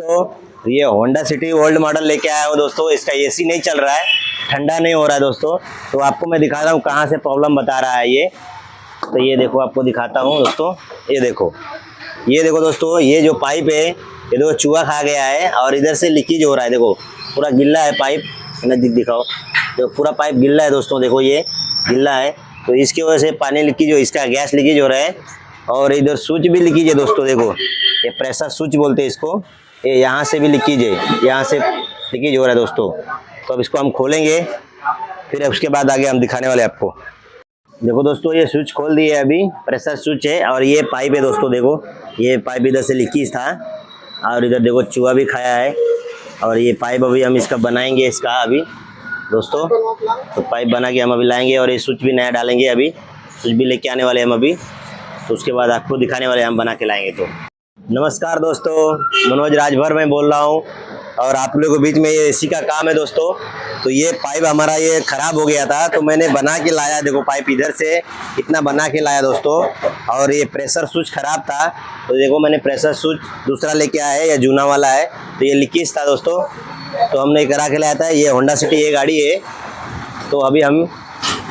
दोस्तों ये Honda city old model लेके आया हूँ दोस्तों। इसका एसी नहीं चल रहा है, ठंडा नहीं हो रहा है दोस्तों। तो आपको मैं दिखा रहा हूँ कहाँ से प्रॉब्लम बता रहा है ये। तो ये देखो, आपको दिखाता हूँ दोस्तों। ये देखो दोस्तों, ये जो पाइप है ये देखो चूहा खा गया है और इधर से लीकेज हो रहा है। देखो पूरा गिल्ला है पाइप, नजदीक दिखाओ। तो पूरा पाइप गिल्ला है दोस्तों, देखो ये गिल्ला है। तो इसकी वजह से पानी लीकेज हो, इसका गैस लीकेज हो रहा है। और इधर स्विच भी लीकेज है दोस्तों। देखो ये प्रेशर स्विच बोलते हैं इसको। ये यहाँ से भी लीकेज है, यहाँ से लीकेज हो रहा है दोस्तों। तो अब इसको हम खोलेंगे, फिर उसके बाद आगे हम दिखाने वाले आपको। देखो दोस्तों, ये स्विच खोल दिए अभी, प्रेशर स्विच है। और ये पाइप है दोस्तों, देखो ये पाइप इधर से लीकेज था और इधर देखो चूहा भी खाया है। और ये पाइप अभी हम इसका बनाएंगे, इसका अभी दोस्तों। तो पाइप बना के हम अभी लाएंगे और ये स्विच भी नया डालेंगे। अभी स्विच भी लेके आने वाले हम अभी, तो उसके बाद आपको दिखाने वाले हम बना के लाएंगे। तो नमस्कार दोस्तों, मनोज राजभर मैं बोल रहा हूँ और आप लोगों के बीच में ये एसी का काम है दोस्तों। तो ये पाइप हमारा ये ख़राब हो गया था, तो मैंने बना के लाया। देखो पाइप इधर से इतना बना के लाया दोस्तों। और ये प्रेशर स्विच ख़राब था, तो देखो मैंने प्रेशर स्विच दूसरा लेके आया है, ये जूना वाला है। तो ये लीकेज था दोस्तों, तो हमने करा के लाया था। ये होंडा सिटी ये गाड़ी है। तो अभी हम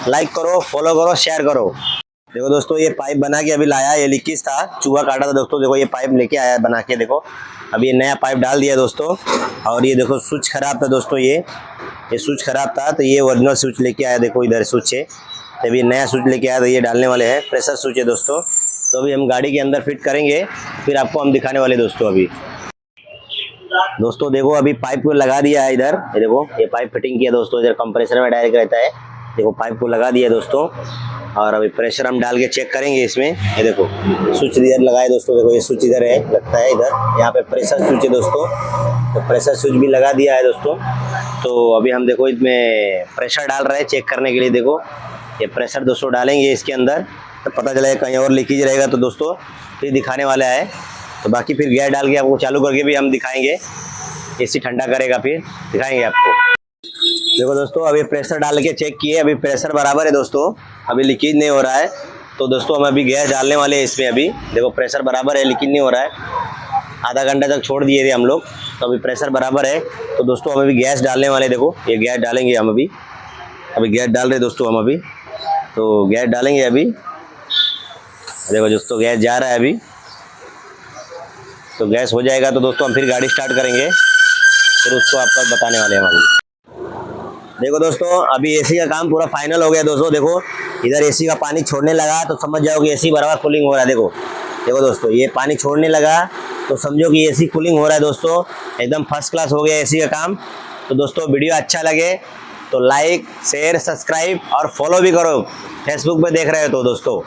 लाइक करो, फॉलो करो, शेयर करो। देखो दोस्तों, ये पाइप बना के अभी लाया, ये लीकेज था, चूहा काटा था दोस्तों। देखो ये पाइप लेके आया बना के, देखो अभी ये नया पाइप डाल दिया दोस्तों। और ये देखो स्विच खराब था दोस्तों, ये स्विच खराब था। तो ये ओरिजिनल स्विच लेके आया, देखो इधर स्विच है। तो अभी नया स्विच लेके आया, तो ये डालने वाले हैं, प्रेशर स्विच है दोस्तों। तो अभी हम गाड़ी के अंदर फिट करेंगे, फिर आपको हम दिखाने वाले दोस्तों। अभी दोस्तों देखो, अभी पाइप को लगा दिया है इधर। ये देखो ये पाइप फिटिंग किया दोस्तों, इधर कंप्रेसर में डायरेक्ट रहता है। देखो पाइप को लगा दिया दोस्तों। और अभी प्रेशर हम डाल के चेक करेंगे इसमें। ये देखो स्विच इधर लगाए दोस्तों, देखो ये स्विच इधर है, लगता है इधर, यहाँ पे प्रेशर स्विच है दोस्तों। तो प्रेशर स्विच भी लगा दिया है दोस्तों। तो अभी हम देखो इसमें प्रेशर डाल रहे हैं चेक करने के लिए। देखो ये प्रेशर दोस्तों डालेंगे इसके अंदर, तो पता चलेगा कहीं और लीकेज रहेगा तो दोस्तों फिर दिखाने वाला है। तो बाकी फिर गैस डाल के आपको चालू करके भी हम दिखाएंगे, एसी ठंडा करेगा फिर दिखाएंगे आपको। देखो दोस्तों, अभी प्रेशर डाल के चेक किए, अभी प्रेशर बराबर है दोस्तों, अभी लीकेज नहीं हो रहा है। तो दोस्तों हम अभी गैस डालने वाले हैं इसमें। अभी देखो प्रेशर बराबर है, लीकेज नहीं हो रहा है। आधा घंटा तक छोड़ दिए थे हम लोग, तो अभी प्रेशर बराबर है। तो दोस्तों हम अभी गैस डालने वाले, देखो ये गैस डालेंगे हम अभी गैस डाल रहे दोस्तों हम अभी। तो गैस डालेंगे अभी, देखो दोस्तों गैस जा रहा है अभी। तो गैस हो जाएगा तो दोस्तों हम फिर गाड़ी स्टार्ट करेंगे, फिर उसको आपको बताने वाले हैं हम अभी। देखो दोस्तों, अभी एसी का काम पूरा फाइनल हो गया दोस्तों। देखो इधर एसी का पानी छोड़ने लगा, तो समझ जाओ कि एसी बराबर कूलिंग हो रहा है। देखो दोस्तों, ये पानी छोड़ने लगा तो समझो कि एसी कूलिंग हो रहा है दोस्तों। एकदम फर्स्ट क्लास हो गया एसी का काम। तो दोस्तों वीडियो अच्छा लगे तो लाइक, शेयर, सब्सक्राइब और फॉलो भी करो। फेसबुक पे देख रहे हो तो दोस्तों